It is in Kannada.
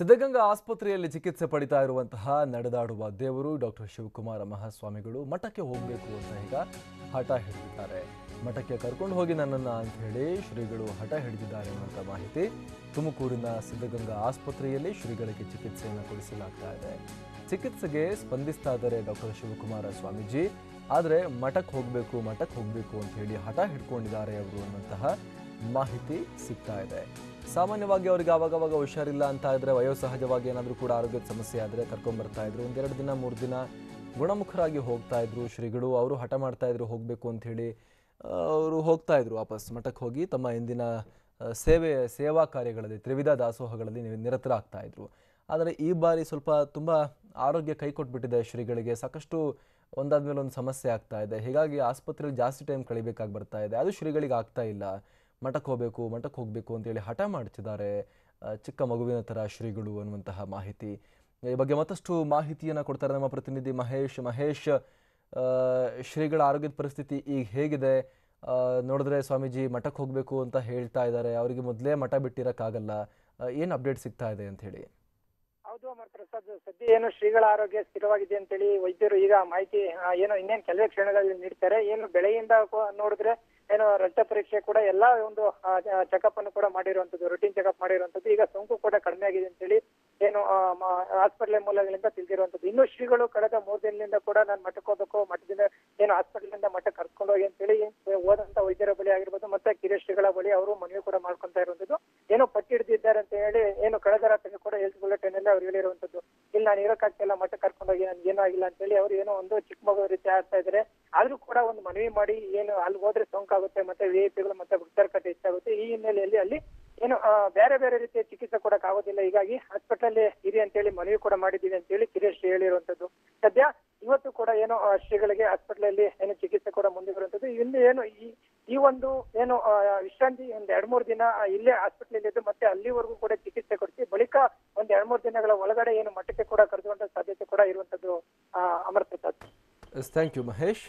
ಸಿದ್ಧಗಂಗಾ ಆಸ್ಪತ್ರೆಯಲ್ಲಿ ಚಿಕಿತ್ಸೆ ಪಡಿತಾ ಇರುವಂತಹ ನಡೆದಾಡುವ ದೇವರು ಡಾಕ್ಟರ್ ಶಿವಕುಮಾರ ಮಹಾಸ್ವಾಮಿಗಳು ಮಠಕ್ಕೆ ಹೋಗಬೇಕು ಅಂತ ಈಗ ಹಠ ಹಿಡಿದಿದ್ದಾರೆ. ಮಠಕ್ಕೆ ಕರ್ಕೊಂಡು ಹೋಗಿ ನನ್ನನ್ನು ಅಂತ ಹೇಳಿ ಶ್ರೀಗಳು ಹಠ ಹಿಡಿದಿದ್ದಾರೆ ಅನ್ನುವಂಥ ಮಾಹಿತಿ. ತುಮಕೂರಿನ ಸಿದ್ಧಗಂಗಾ ಆಸ್ಪತ್ರೆಯಲ್ಲಿ ಶ್ರೀಗಳಿಗೆ ಚಿಕಿತ್ಸೆಯನ್ನು ಕೊಡಿಸಲಾಗ್ತಾ ಇದೆ. ಚಿಕಿತ್ಸೆಗೆ ಸ್ಪಂದಿಸ್ತಾ ಇದ್ದಾರೆ ಡಾಕ್ಟರ್ ಶಿವಕುಮಾರ ಸ್ವಾಮೀಜಿ. ಆದರೆ ಮಠಕ್ಕೆ ಹೋಗಬೇಕು ಅಂತ ಹೇಳಿ ಹಠ ಹಿಡ್ಕೊಂಡಿದ್ದಾರೆ ಅವರು ಅನ್ನುವಂತಹ ಮಾಹಿತಿ ಸಿಗ್ತಾ ಇದೆ. ಸಾಮಾನ್ಯವಾಗಿ ಅವರಿಗೆ ಆವಾಗವಾಗ ಹುಷಾರಿಲ್ಲ ಅಂತ ಇದ್ರೆ ವಯೋಸಹಜವಾಗಿ ಏನಾದರೂ ಕೂಡ ಆರೋಗ್ಯದ ಸಮಸ್ಯೆ ಆದರೆ ಕರ್ಕೊಂಡ್ಬರ್ತಾ ಇದ್ರು. ಒಂದೆರಡು ದಿನ 3 ದಿನ ಗುಣಮುಖರಾಗಿ ಹೋಗ್ತಾ ಇದ್ರು ಶ್ರೀಗಳು. ಅವರು ಹಠ ಮಾಡ್ತಾ ಇದ್ರು ಹೋಗಬೇಕು ಅಂತ ಹೇಳಿ. ಅವರು ಹೋಗ್ತಾ ಇದ್ರು ವಾಪಸ್ ಮಠಕ್ಕೆ ಹೋಗಿ ತಮ್ಮ ಇಂದಿನ ಸೇವಾ ಕಾರ್ಯಗಳಲ್ಲಿ ತ್ರಿವಿಧ ದಾಸೋಹಗಳಲ್ಲಿ ನಿರತರಾಗ್ತಾ ಇದ್ರು. ಆದರೆ ಈ ಬಾರಿ ಸ್ವಲ್ಪ ತುಂಬ ಆರೋಗ್ಯ ಕೈ ಕೊಟ್ಬಿಟ್ಟಿದೆ ಶ್ರೀಗಳಿಗೆ. ಸಾಕಷ್ಟು ಒಂದಾದ್ಮೇಲೆ ಒಂದು ಸಮಸ್ಯೆ ಆಗ್ತಾ ಇದೆ. ಹೀಗಾಗಿ ಆಸ್ಪತ್ರೆಯಲ್ಲಿ ಜಾಸ್ತಿ ಟೈಮ್ ಕಳಿಬೇಕಾಗಿ ಬರ್ತಾ ಇದೆ. ಅದು ಶ್ರೀಗಳಿಗೆ ಆಗ್ತಾ ಇಲ್ಲ. ಮಠಕ್ಕೆ ಹೋಗಬೇಕು ಅಂತೇಳಿ ಹಠ ಮಾಡ್ತಿದ್ದಾರೆ ಚಿಕ್ಕ ಮಗುವಿನ ಥರ ಶ್ರೀಗಳು ಅನ್ನುವಂತಹ ಮಾಹಿತಿ. ಈ ಬಗ್ಗೆ ಮತ್ತಷ್ಟು ಮಾಹಿತಿಯನ್ನು ಕೊಡ್ತಾರೆ ನಮ್ಮ ಪ್ರತಿನಿಧಿ ಮಹೇಶ್. ಶ್ರೀಗಳ ಆರೋಗ್ಯದ ಪರಿಸ್ಥಿತಿ ಈಗ ಹೇಗಿದೆ? ನೋಡಿದ್ರೆ ಸ್ವಾಮೀಜಿ ಮಠಕ್ಕೆ ಹೋಗಬೇಕು ಅಂತ ಹೇಳ್ತಾ ಇದ್ದಾರೆ. ಅವರಿಗೆ ಮೊದಲೇ ಮಠ ಬಿಟ್ಟಿರೋಕ್ಕಾಗಲ್ಲ. ಏನು ಅಪ್ಡೇಟ್ ಸಿಗ್ತಾ ಇದೆ ಅಂತ ಹೇಳಿ? ಹೌದು ಅಮರ್ ಪ್ರಸಾದ್, ಸದ್ಯ ಏನು ಶ್ರೀಗಳ ಆರೋಗ್ಯ ಸ್ಥಿರವಾಗಿದೆ ಅಂತೇಳಿ ವೈದ್ಯರು ಈಗ ಮಾಹಿತಿ ಏನು ಇನ್ನೇನು ಕೆಲವೇ ಕ್ಷಣಗಳಲ್ಲಿ ನೀಡ್ತಾರೆ. ಏನು ಬೆಳೆಯಿಂದ ನೋಡಿದ್ರೆ ಏನು ರಕ್ತ ಪರೀಕ್ಷೆ ಕೂಡ ಎಲ್ಲಾ ಒಂದು ಚೆಕಪ್ ಅನ್ನು ಕೂಡ ಮಾಡಿರುವಂತದ್ದು, ರೂಟೀನ್ ಚೆಕಪ್ ಮಾಡಿರುವಂತದ್ದು. ಈಗ ಸೋಂಕು ಕೂಡ ಕಡಿಮೆ ಆಗಿದೆ ಅಂತೇಳಿ ಏನು ಆಸ್ಪತ್ರೆ ಮೂಲಗಳಿಂದ ತಿಳಿದಿರುವಂತದ್ದು. ಇನ್ನು ಶ್ರೀಗಳು ಕಳೆದ 3 ದಿನದಿಂದ ಕೂಡ ನಾನು ಮಠಕ್ಕೆ ಹೋಗ್ಬೇಕು, ಮಠದಿಂದ ಏನು ಹಾಸ್ಪಿಟಲ್ ಮಠಕ್ಕೆ ಕರ್ಕೊಂಡು ಹೋಗಿ ಅಂತೇಳಿ ಹೋದಂತ ವೈದ್ಯರ ಬಳಿ ಆಗಿರ್ಬೋದು ಮತ್ತೆ ಕಿರಿಯ ಶ್ರೀಗಳ ಬಳಿ ಅವರು ಮನವಿ ಕೂಡ ಮಾಡ್ಕೊಂತ ಇರುವಂತದ್ದು. ಏನೋ ಪಟ್ಟಿ ಹಿಡಿದಿದ್ದಾರೆ ಅಂತ ಹೇಳಿ ಏನು ಕಳೆದ ರಾತ್ರಿ ಕೂಡ ಹೆಲ್ತ್ ಬುಲೆಟಿನ್ ಅಲ್ಲಿ ಅವ್ರು ಹೇಳಿರುವಂತದ್ದು. ಇಲ್ಲಿ ನಾನು ಇರೋಕ್ಕಾಗ್ತಿಲ್ಲ, ಮಠಕ್ಕೆ ಕರ್ಕೊಂಡು ಹೋಗಿ ನನ್ಗೆ ಏನೂ ಆಗಿಲ್ಲ ಅಂತ ಹೇಳಿ ಅವ್ರು ಏನೋ ಒಂದು ಚಿಕ್ಕ ಮಗು ರೀತಿ ಆಗ್ತಾ ಇದ್ದಾರೆ. ಆದ್ರೂ ಕೂಡ ಒಂದು ಮನವಿ ಮಾಡಿ ಏನು ಅಲ್ಲಿ ಹೋದ್ರೆ ಸೋಂಕಾಗುತ್ತೆ ಮತ್ತೆ ವಿಐಪಿಗಳು ಮತ್ತೆ ಭಕ್ತರ ಕತೆ ಹೆಚ್ಚಾಗುತ್ತೆ. ಈ ಹಿನ್ನೆಲೆಯಲ್ಲಿ ಅಲ್ಲಿ ಏನು ಬೇರೆ ಬೇರೆ ರೀತಿಯ ಚಿಕಿತ್ಸೆ ಕೊಡಕ್ ಆಗೋದಿಲ್ಲ. ಹೀಗಾಗಿ ಹಾಸ್ಪಿಟಲ್ ಇರಿ ಅಂತ ಹೇಳಿ ಮನವಿ ಕೂಡ ಮಾಡಿದ್ದೀವಿ ಅಂತ ಹೇಳಿ ಕಿರಿಯ ಶ್ರೀ ಹೇಳಿರುವಂತದ್ದು. ಸದ್ಯ ಇವತ್ತು ಕೂಡ ಏನು ಶ್ರೀಗಳಿಗೆ ಹಾಸ್ಪಿಟಲ್ ಅಲ್ಲಿ ಏನು ಚಿಕಿತ್ಸೆ ಕೂಡ ಮುಂದುವರುವಂತದ್ದು. ಇಲ್ಲಿ ಏನು ಈ ಒಂದು ಏನು ವಿಶ್ರಾಂತಿ ಒಂದ್ 2-3 ದಿನ ಇಲ್ಲೇ ಹಾಸ್ಪಿಟಲ್ ಇದ್ದು ಮತ್ತೆ ಅಲ್ಲಿವರೆಗೂ ಕೂಡ ಚಿಕಿತ್ಸೆ ಕೊಡಿಸಿ ಬಳಿಕ ಒಂದ್ 2-3 ದಿನಗಳ ಒಳಗಡೆ ಏನು ಮಠಕ್ಕೆ ಕೂಡ ಕರೆದುಕೊಂಡ ಸಾಧ್ಯತೆ ಕೂಡ ಇರುವಂತದ್ದು. ಅಮರ್ ಪ್ರಸಾದ್. Thank you Mahesh.